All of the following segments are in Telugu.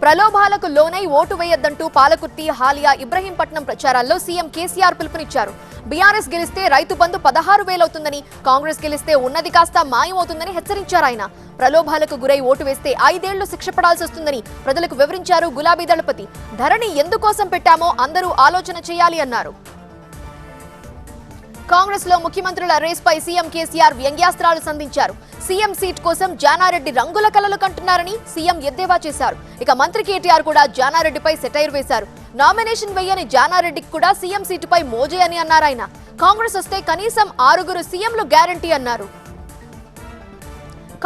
ప్రలోభాలకు లోనై ఓటు వేయొద్దంటూ పాలకుర్తి, హాలియా, ఇబ్రహీంపట్నం ప్రచారాల్లో సీఎం కేసీఆర్ పిలుపునిచ్చారు. బీఆర్ఎస్ గెలిస్తే రైతు బంధు 16,000 అవుతుందని, కాంగ్రెస్ గెలిస్తే ఉన్నది కాస్త మాయమవుతుందని హెచ్చరించారు. ఆయన ప్రలోభాలకు గురై ఓటు వేస్తే 5 ఏళ్లు శిక్ష పడాల్సి వస్తుందని ప్రజలకు వివరించారు. గులాబీ దళపతి ధరణి ఎందుకోసం పెట్టామో అందరూ ఆలోచన చేయాలి అన్నారు. కాంగ్రెస్ లో ముఖ్యమంత్రుల రేస్ పై సీఎం కేసీఆర్ వ్యంగ్యాస్త్రాలు సంధించారు. సీఎం సీట్ కోసం జానారెడ్డి రంగుల కలలు కంటున్నారని సీఎం ఎద్దేవా చేశారు. ఇక మంత్రి కేటీఆర్ కూడా జానారెడ్డిపై సెటైర్ వేశారు. నామినేషన్ వేయని జానారెడ్డికి కూడా సీఎం సీటుపై మోజే అని అన్నారు. ఆయన కాంగ్రెస్ వస్తే కనీసం 6 సీఎంలు గ్యారంటీ అన్నారు.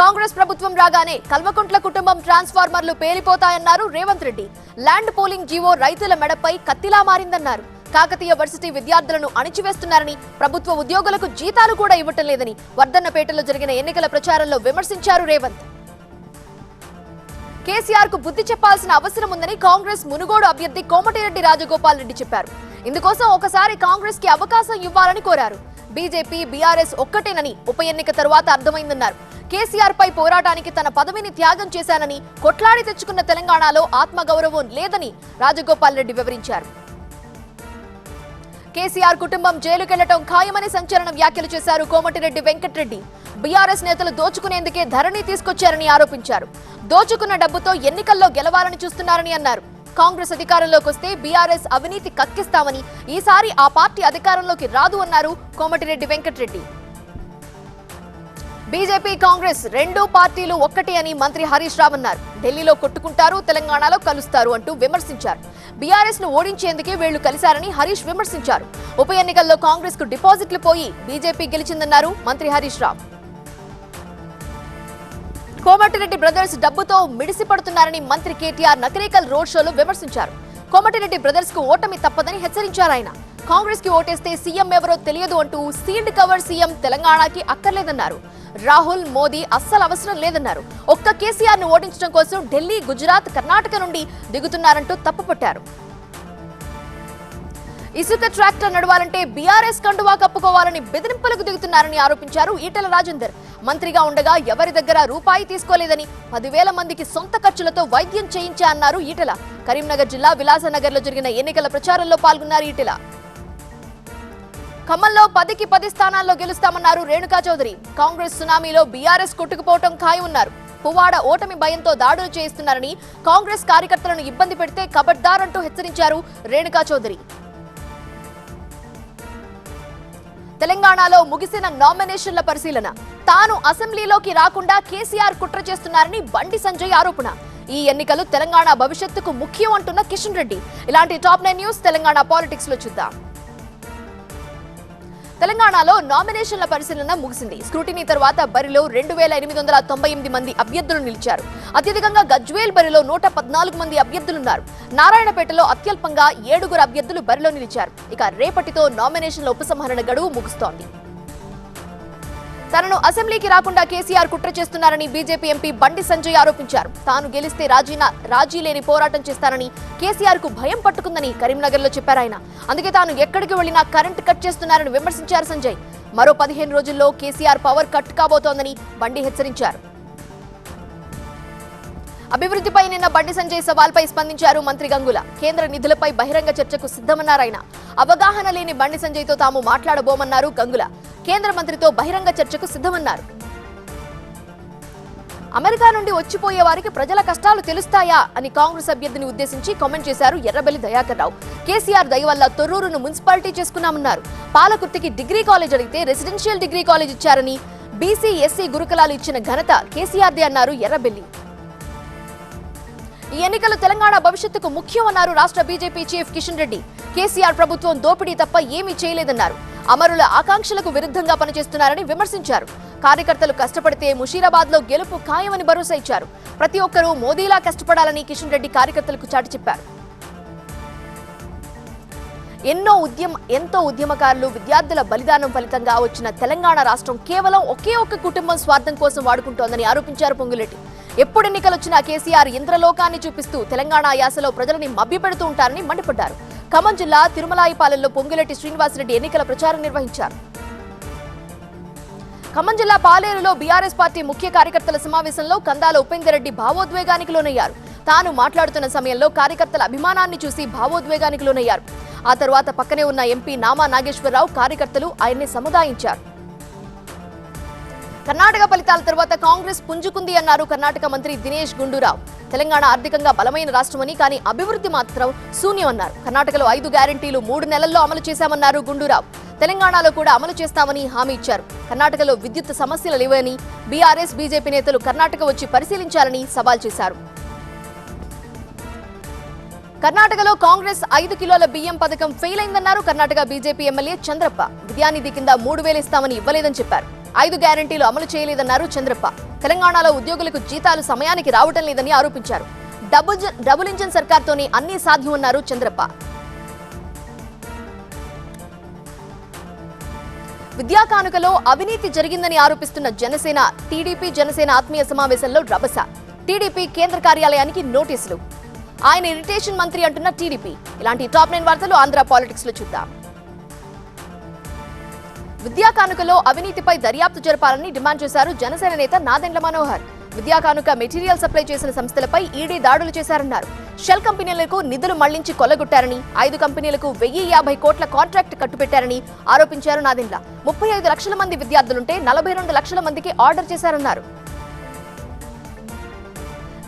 కాంగ్రెస్ ప్రభుత్వం రాగానే కల్వకుంట్ల కుటుంబం ట్రాన్స్ఫార్మర్లు పేలిపోతాయన్నారు Revanth Reddy. Land pooling GO రైతుల మెడపై కత్తిలా మారిందన్నారు. కాకతీయ వర్సిటీ విద్యార్థులను అణిచివేస్తున్నారని, ప్రభుత్వ ఉద్యోగులకు జీతాలు కూడా ఇవ్వటం లేదని వర్ధన్నపేటలో జరిగిన ఎన్నికల ప్రచారంలో విమర్శించారు రేవంత్. కేసీఆర్ కు బుద్ధి చెప్పాల్సిన అవసరం ఉందని కాంగ్రెస్ మునుగోడు అభ్యర్థి కోమటిరెడ్డి రాజగోపాల్ రెడ్డి చెప్పారు. ఇందుకోసం ఒకసారి కాంగ్రెస్ కి అవకాశం ఇవ్వాలని కోరారు. బీజేపీ, బీఆర్ఎస్ ఒక్కటేనని ఉప ఎన్నిక తరువాత అర్థమైందన్నారు. కేసీఆర్ పై పోరాటానికి తన పదవిని త్యాగం చేశానని, కొట్లాడి తెచ్చుకున్న తెలంగాణలో ఆత్మగౌరవం లేదని రాజగోపాల్ రెడ్డి వివరించారు. కేసీఆర్ కుటుంబం జైలుకెళ్లటం ఖాయమని సంచలన వ్యాఖ్యలు చేశారు కోమటిరెడ్డి వెంకటరెడ్డి. బీఆర్ఎస్ నేతలు దోచుకునేందుకే ధరణి తీసుకొచ్చారని ఆరోపించారు. దోచుకున్న డబ్బుతో ఎన్నికల్లో గెలవాలని చూస్తున్నారని అన్నారు. కాంగ్రెస్ అధికారంలోకి వస్తే బీఆర్ఎస్ అవినీతి కక్కిస్తామని, ఈసారి ఆ పార్టీ అధికారంలోకి రాదు అన్నారు కోమటిరెడ్డి వెంకటరెడ్డి. బీజేపీ, కాంగ్రెస్ 2 పార్టీలు ఒక్కటే అని మంత్రి హరీష్ రావు అన్నారు. ఢిల్లీలో కొట్టుకుంటారు, తెలంగాణలో కలుస్తారు అంటూ విమర్శించారు. బీఆర్ఎస్ ను ఓడించేందుకే వీళ్లు కలిశారని హరీష్ విమర్శించారు. ఉప ఎన్నికల్లో కాంగ్రెస్ కు డిపాజిట్లు పోయి బీజేపీ గెలిచిందన్నారు మంత్రి హరీష్ రావు. కోమటిరెడ్డి బ్రదర్స్ డబ్బుతో మిడిసిపడుతున్నారని మంత్రి కేటీఆర్ నకరేకల్ రోడ్ షోలో విమర్శించారు. కోమటిరెడ్డి బ్రదర్స్ కు ఓటమి తప్పదని హెచ్చరించారు. ఆయన కాంగ్రెస్ కి ఓటేస్తే సీఎం ఎవరో తెలియదు అంటూ సీల్డ్ కవర్ సీఎం తెలంగాణకి అక్కర్లేదన్నారు. రాహుల్, మోదీ అస్సలు అవసరం లేదన్నారు. ఒక్క కేసీఆర్ ను ఓడించడం కోసం ఢిల్లీ, గుజరాత్, కర్ణాటక నుండి దిగుతున్నారంటూ తప్పుపట్టారు. ఇసుక ట్రాక్టర్ నడవాలంటే బీఆర్ఎస్ కండువా కప్పుకోవాలని బెదిరింపులకు దిగుతున్నారని ఆరోపించారు ఈటెల రాజేందర్. మంత్రిగా ఉండగా ఎవరి దగ్గర రూపాయి తీసుకోలేదని, 10,000 మందికి సొంత ఖర్చులతో వైద్యం చేయించా అన్నారు ఈటెల. కరీంనగర్ జిల్లా విలాసనగర్ లో జరిగిన ఎన్నికల ప్రచారంలో పాల్గొన్నారు ఈటెల. ఖమ్మంలో 10కి 10 స్థానాల్లో గెలుస్తామన్నారు రేణుకా చౌదరి. కాంగ్రెస్ సునామీలో బీఆర్ఎస్ కొట్టుకుపోవటం ఖాయమన్నారు. పువ్వాడ ఓటమి భయంతో దాడులు చేయిస్తున్నారని, కాంగ్రెస్ కార్యకర్తలను ఇబ్బంది పెడితే ఖబర్దార్ అంటూ హెచ్చరించారు రేణుకా చౌదరి. తెలంగాణలో ముగిసిన నామినేషన్ల పరిశీలన. తాను అసెంబ్లీలోకి రాకుండా కేసీఆర్ కుట్ర చేస్తున్నారని బండి సంజయ్ ఆరోపణ. ఈ ఎన్నికలు తెలంగాణ భవిష్యత్తుకు ముఖ్యం అంటున్న కిషన్ రెడ్డి. ఇలాంటి టాప్ 9 న్యూస్ తెలంగాణ పాలిటిక్స్ లో చూద్దాం. తెలంగాణలో నామినేషన్ల పరిశీలన ముగిసింది. స్క్రూటినీ తర్వాత బరిలో 2,898 మంది అభ్యర్థులు నిలిచారు. అత్యధికంగా గజ్వేల్ బరిలో 114 మంది అభ్యర్థులున్నారు. నారాయణపేటలో అత్యల్పంగా 7 అభ్యర్థులు బరిలో నిలిచారు. ఇక రేపటితో నామినేషన్ల ఉపసంహరణ గడువు ముగుస్తోంది. తనను అసెంబ్లీకి రాకుండా కేసీఆర్ కుట్ర చేస్తున్నారని బీజేపీ ఎంపీ బండి సంజయ్ ఆరోపించారు. తాను గెలిస్తే రాజీ లేని పోరాటం చేస్తానని, కేసీఆర్ కు భయం పట్టుకుందని కరీంనగర్ లో చెప్పారు ఆయన. అందుకే తాను ఎక్కడికి వెళ్లినా కరెంట్ కట్ చేస్తున్నారని విమర్శించారు సంజయ్. మరో 15 రోజుల్లో కేసీఆర్ పవర్ కట్ కాబోతోందని బండి హెచ్చరించారు. అభివృద్ధిపై నిన్న బండి సంజయ్ సవాల్పై స్పందించారు మంత్రి గంగుల. కేంద్ర నిధులపై బహిరంగ చర్చకు సిద్ధమన్నారాయన. అవగాహన లేని బండి సంజయ్తో తాము మాట్లాడబోమన్నారు గంగుల. కేంద్ర మంత్రితో బహిరంగ చర్చకు సిద్ధమన్నారు. అమెరికా నుండి వచ్చిపోయే వారికి ప్రజల కష్టాలు తెలుస్తాయా అని కాంగ్రెస్ అభ్యర్థిని ఉద్దేశించి కామెంట్ చేశారు ఎర్రబెల్లి దయాకర్ రావు. కేసీఆర్ దయ వల్ల తొర్రూరును మున్సిపాలిటీ చేసుకున్నామన్నారు. పాలకుర్తికి డిగ్రీ కాలేజ్ అడిగితే రెసిడెన్షియల్ డిగ్రీ కాలేజ్ ఇచ్చారని, బీసీ, ఎస్సీ గురుకులాలు ఇచ్చిన ఘనత కేసీఆర్దే అన్నారు ఎర్రబెల్లి. ఈ ఎన్నికలు తెలంగాణ భవిష్యత్తుకు ముఖ్యం అన్నారు రాష్ట్ర బీజేపీ చీఫ్ కిషన్ రెడ్డి. కేసీఆర్ ప్రభుత్వం దోపిడీ తప్ప ఏమీ చేయలేదన్నారు. అమరుల ఆకాంక్షలకు విరుద్ధంగా పనిచేస్తున్నారని విమర్శించారు. కార్యకర్తలు కష్టపడితే ముషీరాబాద్ లో గెలుపు ఖాయమని భరోసా ఇచ్చారు. ప్రతి ఒక్కరూ మోదీలా కష్టపడాలని కిషన్ రెడ్డి కార్యకర్తలకు చాటి చెప్పారు. ఎంతో ఉద్యమకారులు, విద్యార్థుల బలిదానం ఫలితంగా వచ్చిన తెలంగాణ రాష్ట్రం కేవలం ఒకే ఒక్క కుటుంబం స్వార్థం కోసం వాడుకుంటోందని ఆరోపించారు పొంగులేటి. ఎప్పుడు ఎన్నికలొచ్చినా కేసీఆర్ ఇంద్రలోకాన్ని చూపిస్తూ తెలంగాణ యాసలో ప్రజలని మభ్యపెడుతూ ఉంటారని మండిపడ్డారు. ఖమ్మం జిల్లా తిరుమలాయిపాలెంలో పొంగులేటి శ్రీనివాసరెడ్డి ఎన్నికల ప్రచారం నిర్వహించారు. ఖమ్మం జిల్లా పాలేరులో బీఆర్ఎస్ పార్టీ ముఖ్య కార్యకర్తల సమావేశంలో కందాల ఉపేందర్ రెడ్డి భావోద్వేగానికి లోనయ్యారు. తాను మాట్లాడుతున్న సమయంలో కార్యకర్తల అభిమానాన్ని చూసి భావోద్వేగానికి లోనయ్యారు. ఆ తర్వాత పక్కనే ఉన్న ఎంపీ నామా నాగేశ్వరరావు కార్యకర్తలు ఆయన్ని సముదాయించారు. కర్ణాటక ఫలితాల తర్వాత కాంగ్రెస్ పుంజుకుంది అన్నారు కర్ణాటక మంత్రి దినేష్ గుండూరావ్. తెలంగాణ ఆర్థికంగా బలమైన రాష్ట్రమని, కానీ అభివృద్ధి మాత్రం శూన్యమన్నారు. కర్ణాటకలో 5 గ్యారెంటీలు 3 నెలల్లో అమలు చేశామన్నారు గుండూరావ్. తెలంగాణలో కూడా అమలు చేస్తామని హామీ ఇచ్చారు. కర్ణాటకలో విద్యుత్ సమస్యలు లేవని, బీఆర్ఎస్ బీజేపీ నేతలు కర్ణాటక వచ్చి పరిశీలించాలని సవాల్ చేశారు. కర్ణాటకలో కాంగ్రెస్ 5 కిలోల బియ్యం పథకం ఫెయిల్ అయిందన్నారు కర్ణాటక బీజేపీ ఎమ్మెల్యే చంద్రప్ప. విద్యానిధి కింద 3000 ఇస్తామని ఇవ్వలేదని చెప్పారు. 5 గ్యారెంటీలు అమలు చేయలేదన్నారు చంద్రప్ప. తెలంగాణలో ఉద్యోగులకు జీతాలు సమయానికి రావడం లేదని ఆరోపించారు. డబుల్ ఇంజిన్ సర్కార్తోనే అన్ని సాధ్యమన్నారు చంద్రప్ప. విద్యా కానుకలో అవినీతి జరిగిందని ఆరోపిస్తున్న జనసేన టీడీపీ జనసేన ఆత్మీయ సమావేశంలో రభస. టీడీపీ కేంద్ర కార్యాలయానికి నోటీసులు. ఆయన ఇరిటేషన్ మంత్రి అంటున్న టీడీపీ. ఇలాంటి టాప్ 9 వార్తలు ఆంధ్ర పాలిటిక్స్ లో చూద్దాం. విద్యా కానుకలో అవినీతిపై దర్యాప్తు జరపాలని డిమాండ్ చేశారు జనసేన నేత నాదెండ్ల మనోహర్. విద్యా కానుక మెటీరియల్ సప్లై చేసిన సంస్థలపై ఈడీ దాడులు చేశారన్నారు. షెల్ కంపెనీలకు నిధులు మళ్లించి కొల్లగొట్టారని, 5 కంపెనీలకు 1050 కోట్ల కాంట్రాక్ట్ కట్టుబెట్టారని ఆరోపించారు నాదెండ్ల. 35 లక్షల మంది విద్యార్థులుంటే 42 లక్షల మందికి ఆర్డర్ చేశారన్నారు.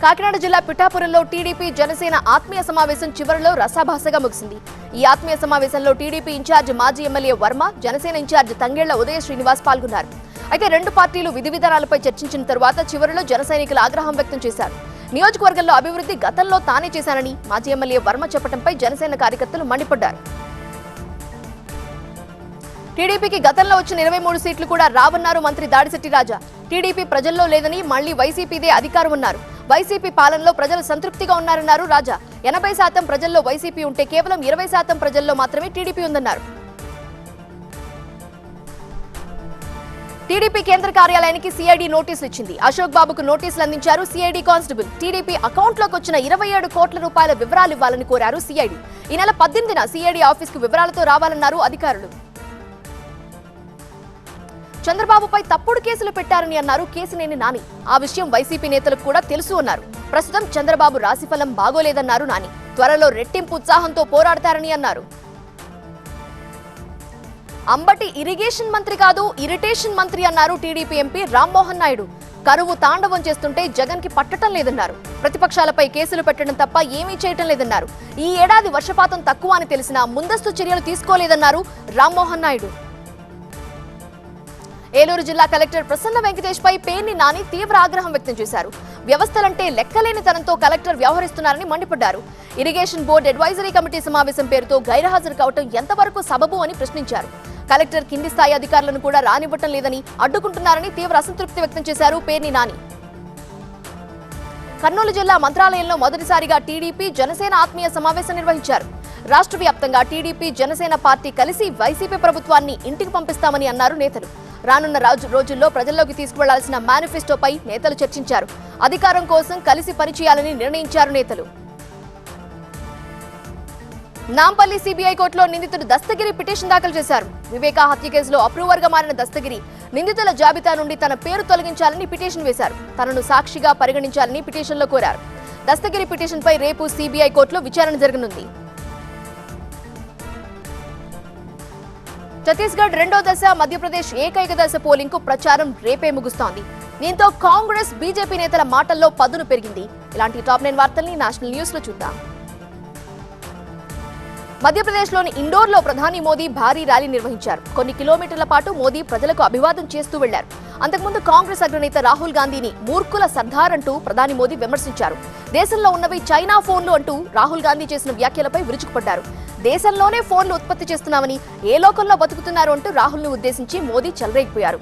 కాకినాడ జిల్లా పిఠాపురంలో టీడీపీ జనసేన ఆత్మీయ సమావేశం చివరిలో రసాభాసగా ముగిసింది. ఈ ఆత్మీయ సమావేశంలో టీడీపీ ఇన్ఛార్జ్ మాజీ ఎమ్మెల్యే వర్మ, జనసేన ఇన్ఛార్జ్ తంగేళ్ల ఉదయ శ్రీనివాస్ పాల్గొన్నారు. అయితే 2 పార్టీలు విధి విధానాలపై చర్చించిన తర్వాత చివరిలో జన సైనికులు ఆగ్రహం వ్యక్తం చేశారు. నియోజకవర్గంలో అభివృద్ధి గతంలో తానే చేశానని మాజీ ఎమ్మెల్యే వర్మ చెప్పడంపై జనసేన కార్యకర్తలు మండిపడ్డారు. టీడీపీకి గతంలో వచ్చిన 23 సీట్లు కూడా రావన్నారు మంత్రి దాడిశెట్టి రాజా. టీడీపీ ప్రజల్లో లేదని, మళ్లీ వైసీపీదే అధికారం ఉన్నారు. వైసీపీ పాలనలో ప్రజలు సంతృప్తిగా ఉన్నారన్నారు రాజా. 80% ప్రజల్లో వైసీపీ ఉంటే కేవలం 20% ప్రజల్లో మాత్రమే టీడీపీ ఉందన్నారు. టీడీపీ కేంద్ర కార్యాలయానికి సిఐడి నోటీసులు ఇచ్చింది. అశోక్ బాబుకు నోటీసులు అందించారు సిఐడి కానిస్టేబుల్. టీడీపీ అకౌంట్లోకి వచ్చిన 27 కోట్ల రూపాయల వివరాలు ఇవ్వాలని కోరారు సిఐడి. ఈ నెల 18న సిఐడి ఆఫీస్కు వివరాలతో రావాలన్నారు అధికారులు. చంద్రబాబుపై తప్పుడు కేసులు పెట్టారని అన్నారు కేసినేని నాని. ఆ విషయం వైసీపీ నేతలకు కూడా తెలుసు అన్నారు. ప్రస్తుతం చంద్రబాబు రాశిఫలం బాగోలేదన్నారు నాని. త్వరలో రెట్టింపు ఉత్సాహంతో పోరాడతారని అన్నారు. అంబటి ఇరిగేషన్ మంత్రి కాదు, ఇరిటేషన్ మంత్రి అన్నారు టీడీపీ ఎంపీ రామ్మోహన్ నాయుడు. కరువు తాండవం చేస్తుంటే జగన్ కి పట్టడం లేదన్నారు. ప్రతిపక్షాలపై కేసులు పెట్టడం తప్ప ఏమీ చేయటం లేదన్నారు. ఈ ఏడాది వర్షపాతం తక్కువ అని తెలిసినా ముందస్తు చర్యలు తీసుకోలేదన్నారు రామ్మోహన్ నాయుడు. ఏలూరు జిల్లా కలెక్టర్ ప్రసన్న వెంకటేష్ పై పేర్ని నాని తీవ్ర ఆగ్రహం వ్యక్తం చేశారు. వ్యవస్థలంటే లెక్కలేని తనంతో కలెక్టర్ వ్యవహరిస్తున్నారని మండిపడ్డారు. ఇరిగేషన్ బోర్డు అడ్వైజరీ కమిటీ సమావేశం పేరుతో గైర్హాజరు కావడం ఎంతవరకు సబబు అని ప్రశ్నించారు. కలెక్టర్ కింది స్థాయి అధికారులను కూడా రానివ్వటం లేదని, అడ్డుకుంటున్నారని తీవ్ర అసంతృప్తి వ్యక్తం చేశారు పేర్ని నాని. కర్నూలు జిల్లా మంత్రాలయంలో మొదటిసారిగా టీడీపీ జనసేన ఆత్మీయ సమావేశం నిర్వహించారు. రాష్ట్ర వ్యాప్తంగా టీడీపీ జనసేన పార్టీ కలిసి వైసీపీ ప్రభుత్వాన్ని ఇంటికి పంపిస్తామని అన్నారు నేతలు. రానున్న రోజుల్లో ప్రజల్లోకి తీసుకువెళ్లాల్సిన మేనిఫెస్టోపై నేతలు చర్చించారు. అధికారం కోసం కలిసి పనిచేయాలని నిర్ణయించారు నేతలు. నాంపల్లి సిబిఐ కోర్టులో నిందితుడు దస్తగిరి పిటిషన్ దాఖలు చేశారు. వివేక హత్య కేసులో అప్రూవర్ గా మారిన దస్తగిరి నిందితుల జాబితా నుండి తన పేరు తొలగించాలని పిటిషన్ వేశారు. తనను సాక్షిగా పరిగణించాలని పిటిషన్లో కోరారు. దస్తగిరి పిటిషన్పై రేపు సిబిఐ కోర్టులో విచారణ జరగనుంది. ఛత్తీస్గఢ్ 2వ దశ, మధ్యప్రదేశ్ ఏకైక దశ పోలింగ్ కు ప్రచారం రేపే ముగుస్తోంది. దీంతో కాంగ్రెస్ బీజేపీ నేతల మాటల్లో పదును పెరిగింది. ఇలాంటి టాప్ 9 వార్తల్ని నేషనల్ న్యూస్ లో చూద్దాం. మధ్యప్రదేశ్లోని ఇండోర్లో ప్రధాని మోదీ భారీ ర్యాలీ నిర్వహించారు. కొన్ని కిలోమీటర్ల పాటు మోదీ ప్రజలకు అభివాదం చేస్తూ వెళ్లారు. అంతకుముందు కాంగ్రెస్ అగ్రనేత రాహుల్ గాంధీని మూర్ఖుల సర్దార్ అంటూ ప్రధాని మోదీ విమర్శించారు. దేశంలో ఉన్నవి చైనా ఫోన్లు అంటూ రాహుల్ గాంధీ చేసిన వ్యాఖ్యలపై విరుచుకుపడ్డారు. దేశంలోనే ఫోన్లు ఉత్పత్తి చేస్తున్నామని, ఏ లోకంలో బతుకుతున్నారు అంటూ రాహుల్ ను ఉద్దేశించి మోదీ చెలరేగిపోయారు.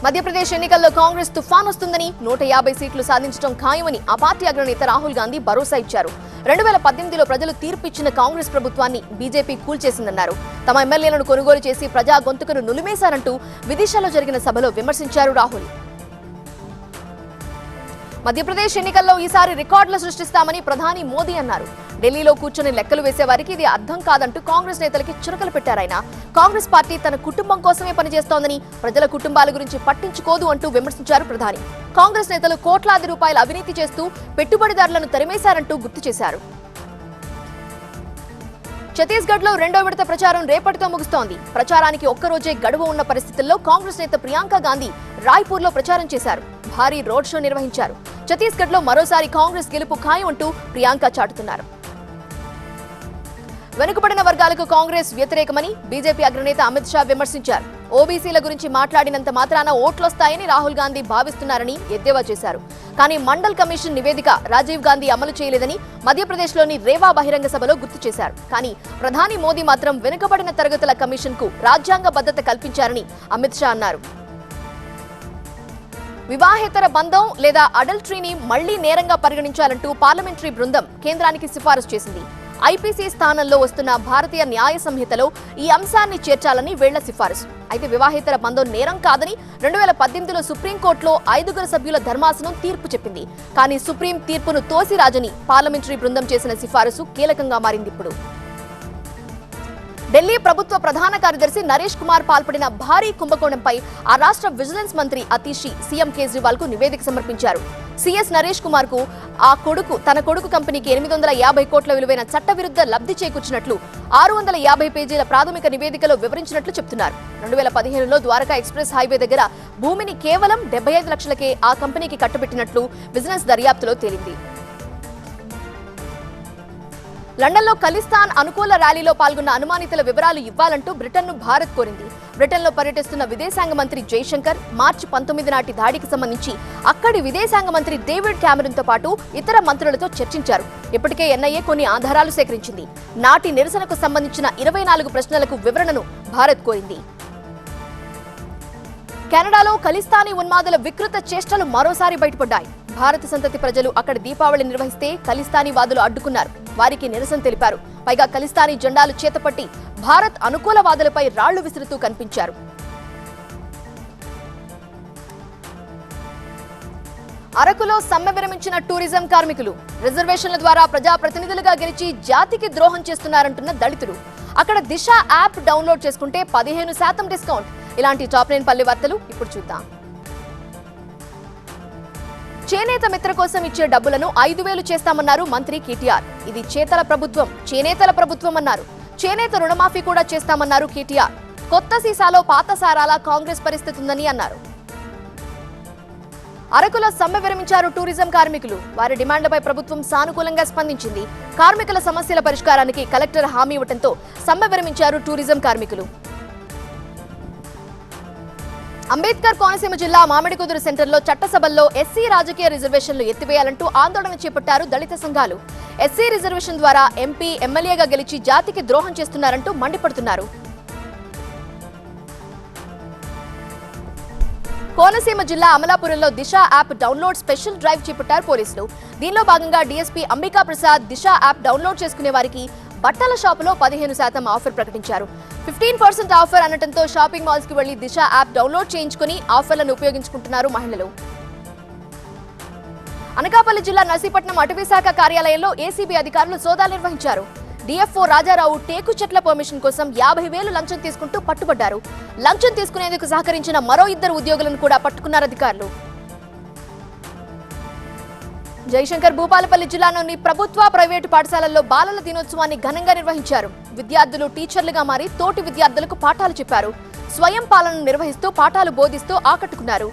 మధ్యప్రదేశ్ ఎన్నికల్లో కాంగ్రెస్ తుఫాన్ వస్తుందని, 150 సీట్లు సాధించడం ఖాయమని ఆ పార్టీ అగ్రనేత రాహుల్ గాంధీ భరోసా ఇచ్చారు. 2018లో ప్రజలు తీర్పు ఇచ్చిన కాంగ్రెస్ ప్రభుత్వాన్ని బీజేపీ కూల్చేసిందన్నారు. తమ ఎమ్మెల్యేలను కొనుగోలు చేసి ప్రజా గొంతుకను నులిమేశారంటూ విదిశాలో జరిగిన సభలో విమర్శించారు రాహుల్. మధ్యప్రదేశ్ ఎన్నికల్లో ఈసారి రికార్డులు సృష్టిస్తామని ప్రధాని మోదీ అన్నారు. ఢిల్లీలో కూర్చొని లెక్కలు వేసేవారికి ఇది అర్థం కాదంటూ కాంగ్రెస్ నేతలకి చురకలు పెట్టారాయన. కాంగ్రెస్ పార్టీ తన కుటుంబం కోసమే పనిచేస్తోందని, ప్రజల కుటుంబాల గురించి పట్టించుకోదు అంటూ విమర్శించారు ప్రధాని. కాంగ్రెస్ నేతలు కోట్లాది రూపాయల అవినీతి చేస్తూ పెట్టుబడిదారులను తరిమేశారంటూ గుర్తు చేశారు. ఛత్తీస్గఢ్ లో రెండో విడత ప్రచారం రేపటితో ముగుస్తోంది. ప్రచారానికి ఒక్కరోజే గడువు ఉన్న పరిస్థితుల్లో కాంగ్రెస్ నేత ప్రియాంక గాంధీ రాయ్పూర్ లో ప్రచారం చేశారు. భారీ రోడ్ షో నిర్వహించారు. ఛత్తీస్గఢ్ లో మరోసారి కాంగ్రెస్ గెలుపు ఖాయం అంటూ ప్రియాంక చాటుతున్నారు. వెనుకబడిన వర్గాలకు కాంగ్రెస్ వ్యతిరేకమని బీజేపీ అగ్రనేత అమిత్ షా విమర్శించారు. ఓబీసీల గురించి మాట్లాడినంత మాత్రాన ఓట్లొస్తాయని రాహుల్ గాంధీ భావిస్తున్నారని ఎద్దేవా చేశారు. కానీ మండల్ కమిషన్ నివేదిక రాజీవ్ గాంధీ అమలు చేయలేదని మధ్యప్రదేశ్లోని రేవా బహిరంగ సభలో గుర్తు చేశారు. కానీ ప్రధాని మోదీ మాత్రం వెనుకబడిన తరగతుల కమిషన్ కు రాజ్యాంగబద్ధత కల్పించారని అమిత్ షా అన్నారు. వివాహేతర బంధం లేదా అడల్టరీని మళ్లీ నేరంగా పరిగణించాలంటూ పార్లమెంటరీ బృందం కేంద్రానికి సిఫారసు చేసింది. ఐపీసీ స్థానంలో వస్తున్న భారతీయ న్యాయ సంహితలో ఈ అంశాన్ని చేర్చాలని వీళ్ల సిఫారసు. అయితే వివాహేతర బంధం నేరం కాదని 2018లో సుప్రీంకోర్టులో 5 సభ్యుల ధర్మాసనం తీర్పు చెప్పింది. కానీ సుప్రీం తీర్పును తోసిరాజని పార్లమెంటరీ బృందం చేసిన సిఫారసు కీలకంగా మారింది. ఇప్పుడు ఢిల్లీ ప్రభుత్వ ప్రధాన కార్యదర్శి నరేష్ కుమార్ పాల్పడిన భారీ కుంభకోణంపై ఆ రాష్ట్ర విజిలెన్స్ మంత్రి అతీషి సీఎం కేజ్రీవాల్ కు నివేదిక సమర్పించారు. సీఎస్ నరేష్ కుమార్ కు తన కొడుకు కంపెనీకి 850 కోట్ల విలువైన చట్టవిరుద్ధ లబ్ధి చేకూర్చినట్లు 650 పేజీల ప్రాథమిక నివేదికలో వివరించినట్లు చెప్తున్నారు. 2015లో ద్వారకా ఎక్స్ప్రెస్ హైవే దగ్గర భూమిని కేవలం 75 లక్షలకే ఆ కంపెనీకి కట్టబెట్టినట్లు విజిలెన్స్ దర్యాప్తులో తేలింది. లండన్లో ఖలిస్తాన్ అనుకూల ర్యాలీలో పాల్గొన్న అనుమానితుల వివరాలు ఇవ్వాలంటూ బ్రిటన్ను భారత్ కోరింది. బ్రిటన్లో పర్యటిస్తున్న విదేశాంగ మంత్రి జైశంకర్ మార్చి 19 నాటి దాడికి సంబంధించి అక్కడి విదేశాంగ మంత్రి డేవిడ్ క్యామరన్తో పాటు ఇతర మంత్రులతో చర్చించారు. ఇప్పటికే ఎన్ఐఏ కొన్ని ఆధారాలు సేకరించింది. నాటి నిరసనకు సంబంధించిన 24 ప్రశ్నలకు వివరణను భారత్ కోరింది. కెనడాలో ఖలిస్తానీ ఉన్మాదుల వికృత చేష్టలు మరోసారి బయటపడ్డాయి. భారత సంతతి ప్రజలు అక్కడ దీపావళి నిర్వహిస్తే ఖలిస్తానీ వాదులు అడ్డుకున్నారు. వారికి నిరసన తెలిపారు. పైగా ఖలిస్తానీ జెండాలు చేతపట్టి భారత్ అనుకూల వాదులపై రాళ్లు విసురుతూ కనిపించారు. అరకులో సమ్మె విరమించిన టూరిజం కార్మికులు రిజర్వేషన్ల ద్వారా ప్రజాప్రతినిధులుగా గెలిచి జాతికి ద్రోహం చేస్తున్నారంటున్న దళితులు. అక్కడ దిశ యాప్ డౌన్లోడ్ చేసుకుంటే 15% డిస్కౌంట్. ఇలాంటి టాప్ 9 పల్లె వార్తలు ఇప్పుడు చూద్దాం. చేనేత మిత్ర కోసం ఇచ్చే డబ్బులను 5,000 చేస్తామన్నారు మంత్రి కేటీఆర్. ఇది చేనేతల ప్రభుత్వం అన్నారు. చేనేత రుణమాఫీ కూడా చేస్తామన్నారు కేటీఆర్. కొత్త సీసాలో పాత సారాల కాంగ్రెస్ పరిస్థితి ఉందని అన్నారు. అరకులో సమ్మె విరమించారు టూరిజం కార్మికులు. వారి డిమాండ్లపై ప్రభుత్వం సానుకూలంగా స్పందించింది. కార్మికుల సమస్యల పరిష్కారానికి కలెక్టర్ హామీ ఇవ్వడంతో సమ్మె విరమించారు టూరిజం కార్మికులు. అంబేద్కర్ కోనసీమ జిల్లా మామిడికుదురు సెంటర్లో చట్టసభల్లో ఎస్సీ రాజకీయ రిజర్వేషన్లు ఎత్తివేయాలంటూ ఆందోళన చేపట్టారు దళిత సంఘాలు. ఎస్సీ రిజర్వేషన్ ద్వారా ఎంపీ, ఎమ్మెల్యేగా గెలిచి జాతికి ద్రోహం చేస్తున్నారంటూ మండిపడుతున్నారు. కోనసీమ జిల్లా అమలాపురంలో దిశ యాప్ డౌన్లోడ్ స్పెషల్ డ్రైవ్ చేపట్టారు పోలీసులు. దీనిలో భాగంగా డీఎస్పీ అంబికా ప్రసాద్ దిశ యాప్ డౌన్లోడ్ చేసుకునే వారికి బట్టల షాపులో 15% ఆఫర్ ప్రకటించారు. 15% ఆఫర్ అనటంతో షాపింగ్ మాల్స్ కి వెళ్లి దిశ యాప్ డౌన్లోడ్ చేయించుకుని ఆఫర్లను ఉపయోగించుకుంటున్నారు మహిళలు. అనకాపల్లి జిల్లా నర్సీపట్నం అటవీ శాఖ కార్యాలయంలో ఏసీబీ అధికారులు సోదాలు నిర్వహించారు. డిఎఫ్ఓ రాజారావు టేకు చెట్ల పర్మిషన్ కోసం 50,000 లంచం తీసుకుంటూ పట్టుబడ్డారు. లంచం తీసుకునేందుకు సహకరించిన మరో 2 ఉద్యోగులను కూడా పట్టుకున్నారు అధికారులు. జయశంకర్ భూపాలపల్లి జిల్లాలోని ప్రభుత్వ, ప్రైవేటు పాఠశాలల్లో బాలల దినోత్సవాన్ని ఘనంగా నిర్వహించారు. విద్యార్థులు టీచర్లుగా మారి తోటి విద్యార్థులకు పాఠాలు చెప్పారు. స్వయం పాలనను నిర్వహిస్తూ పాఠాలు బోధిస్తూ ఆకట్టుకున్నారు.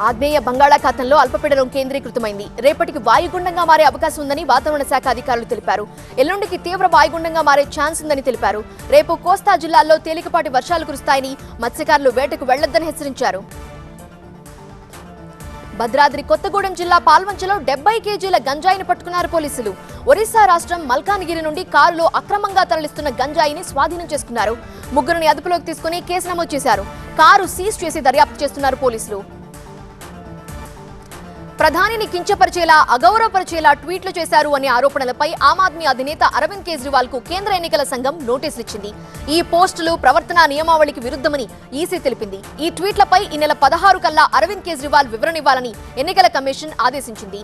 ఆగ్నేయ బంగాళాఖాతంలో అల్పపీడనం కేంద్రీకృతమైంది. రేపటికి వాయుగుండంగా మారే అవకాశం ఉందని వాతావరణ శాఖ అధికారులు తెలిపారు. ఎల్లుండికి తీవ్ర వాయుగుండంగా మారే ఛాన్స్ ఉందని తెలిపారు. రేపు కోస్తా జిల్లాల్లో తేలికపాటి వర్షాలు కురుస్తాయని మత్స్యకారులు వేటకు వెళ్లొద్దని హెచ్చరించారు. భద్రాద్రి కొత్తగూడెం జిల్లా పాల్వంచలో 70 కేజీల గంజాయిని పట్టుకున్నారు పోలీసులు. ఒరిస్సా రాష్ట్రం మల్కాన్గిరి నుండి కారులో అక్రమంగా తరలిస్తున్న గంజాయిని స్వాధీనం చేసుకున్నారు. 3 అదుపులోకి తీసుకుని కేసు నమోదు చేశారు. కారు సీజ్ చేసి దర్యాప్తు చేస్తున్నారు పోలీసులు. ప్రధానిని కించపరిచేలా అగౌరవపరిచేలా ట్వీట్లు చేశారు అనే ఆరోపణలపై ఆమ్ ఆద్మీ అధినేత అరవింద్ కేజ్రీవాల్ కు కేంద్ర ఎన్నికల సంఘం నోటీసులు ఇచ్చింది. ఈ పోస్టులు ప్రవర్తనా నియమావళికి విరుద్ధమని ఈసీ తెలిపింది. ఈ ట్వీట్లపై ఈ నెల 16 కల్లా అరవింద్ కేజ్రీవాల్ వివరణ ఇవ్వాలని ఎన్నికల కమిషన్ ఆదేశించింది.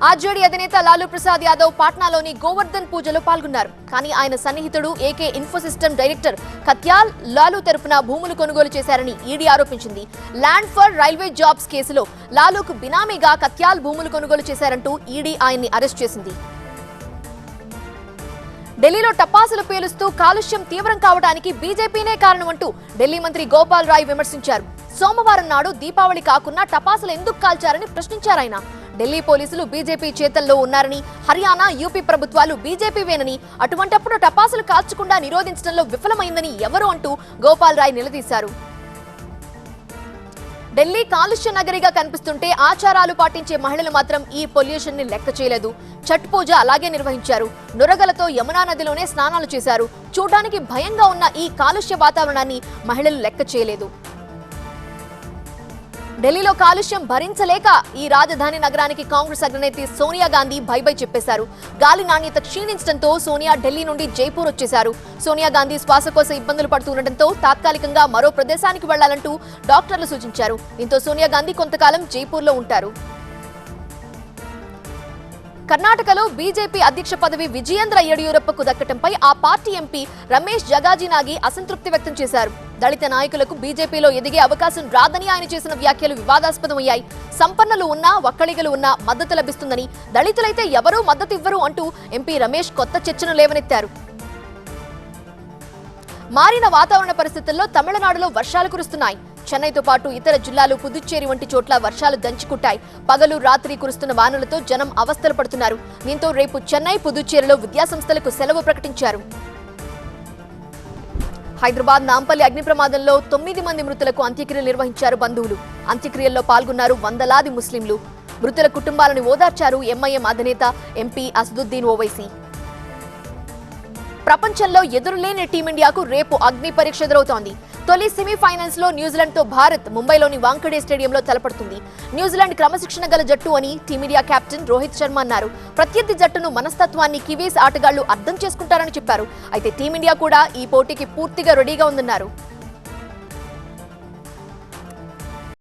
ఆర్జేడీ అధినేత లాలూ ప్రసాద్ యాదవ్ పాట్నాలోని గోవర్ధన్ పూజలో పాల్గొన్నారు. కానీ ఆయన సన్నిహితుడు ఏకే ఇన్ఫోసిస్టమ్ డైరెక్టర్ కత్యాల్ లాలూ తరపున భూములు కొనుగోలు చేశారని ఈడీ ఆరోపించింది. ల్యాండ్ ఫర్ రైల్వే జాబ్స్ కేసులో లాలూకు బినామీగా కత్యాల్ భూములు కొనుగోలు చేశారంటూ ఈడీ ఆయన్ని అరెస్ట్ చేసింది. ఢిల్లీలో టపాసులు పేలుస్తూ కాలుష్యం తీవ్రం కావడానికి బీజేపీనే కారణమంటూ ఢిల్లీ మంత్రి గోపాల్ రాయ్ విమర్శించారు. సోమవారం నాడు దీపావళి కాకున్నా టపాసులు ఎందుకు కాల్చారని ప్రశ్నించారాయన. ఢిల్లీ పోలీసులు బీజేపీ చేతల్లో ఉన్నారని, హర్యానా, యూపీ ప్రభుత్వాలు బీజేపీవేనని, అటువంటప్పుడు టపాసులు కాల్చకుండా నిరోధించడంలో విఫలమైందని ఎవరు అంటూ గోపాల్ రాయ్ నిలదీశారు. ఢిల్లీ కాలుష్య నగరిగా కనిపిస్తుంటే ఆచారాలు పాటించే మహిళలు మాత్రం ఈ పొల్యూషన్ ని లెక్క చేయలేదు. ఛట్ పూజ అలాగే నిర్వహించారు. నురగలతో యమునా నదిలోనే స్నానాలు చేశారు. చూడడానికి భయంగా ఉన్న ఈ కాలుష్య వాతావరణాన్ని మహిళలు లెక్క చేయలేదు. ఢిల్లీలో కాలుష్యం భరించలేక ఈ రాజధాని నగరానికి కాంగ్రెస్ అగ్రనేత్రి సోనియా గాంధీ బై చెప్పేశారు. గాలి నాణ్యత క్షీణించడంతో సోనియా ఢిల్లీ నుండి జైపూర్ వచ్చేశారు. సోనియా గాంధీ శ్వాసకోశ ఇబ్బందులు పడుతుండటంతో తాత్కాలికంగా మరో ప్రదేశానికి వెళ్లాలంటూ డాక్టర్లు సూచించారు. దీంతో సోనియా గాంధీ కొంతకాలం జైపూర్లో ఉంటారు. కర్ణాటకలో బీజేపీ అధ్యక్ష పదవి విజయేంద్ర యడియూరప్పకు దక్కటంపై ఆ పార్టీ ఎంపీ రమేష్ జగాజీనాగి అసంతృప్తి వ్యక్తం చేశారు. దళిత నాయకులకు బీజేపీలో ఎదిగే అవకాశం రాదని ఆయన చేసిన వ్యాఖ్యలు వివాదాస్పదమయ్యాయి. సంపన్నులు ఉన్నా, ఒక్కళిగలు ఉన్నా మద్దతు లభిస్తుందని, దళితులైతే ఎవరూ మద్దతు ఇవ్వరు అంటూ ఎంపీ రమేష్ కొత్త చర్చను లేవనెత్తారు. మారిన వాతావరణ పరిస్థితుల్లో తమిళనాడులో వర్షాలు కురుస్తున్నాయి. చెన్నైతో పాటు ఇతర జిల్లాలు, పుదుచ్చేరి వంటి చోట్ల వర్షాలు దంచుకుట్టాయి. పగలు, రాత్రి కురుస్తున్న వానలతో జనం అవస్థలు పడుతున్నారు. దీంతో రేపు చెన్నై, పుదుచ్చేరిలో విద్యాసంస్థలకు సెలవు ప్రకటించారు. హైదరాబాద్ నాంపల్లి అగ్ని ప్రమాదంలో 9 మంది మృతులకు అంత్యక్రియలు నిర్వహించారు బంధువులు. అంత్యక్రియల్లో పాల్గొన్నారు వందలాది ముస్లింలు. మృతుల కుటుంబాలను ఓదార్చారు ఎంఐఎం అధినేత ఎంపీ అసదుద్దీన్ ఓవైసీ. ప్రపంచంలో ఎదురులేని టీమిండియాకు రేపు అగ్ని పరీక్ష ఎదురవుతోంది. తొలి సెమీఫైనల్స్ లో న్యూజిలాండ్ తో భారత్ ముంబైలోని వాంఖడే స్టేడియంలో తలపడుతుంది. న్యూజిలాండ్ క్రమశిక్షణ గల జట్టు అని టీమిండియా కెప్టెన్ రోహిత్ శర్మ అన్నారు. ప్రత్యర్థి జట్టును, మనస్తత్వాన్ని కివీస్ ఆటగాళ్లు అర్థం చేసుకుంటారని చెప్పారు. అయితే టీమిండియా కూడా ఈ పోటీకి పూర్తిగా రెడీగా ఉందన్నారు.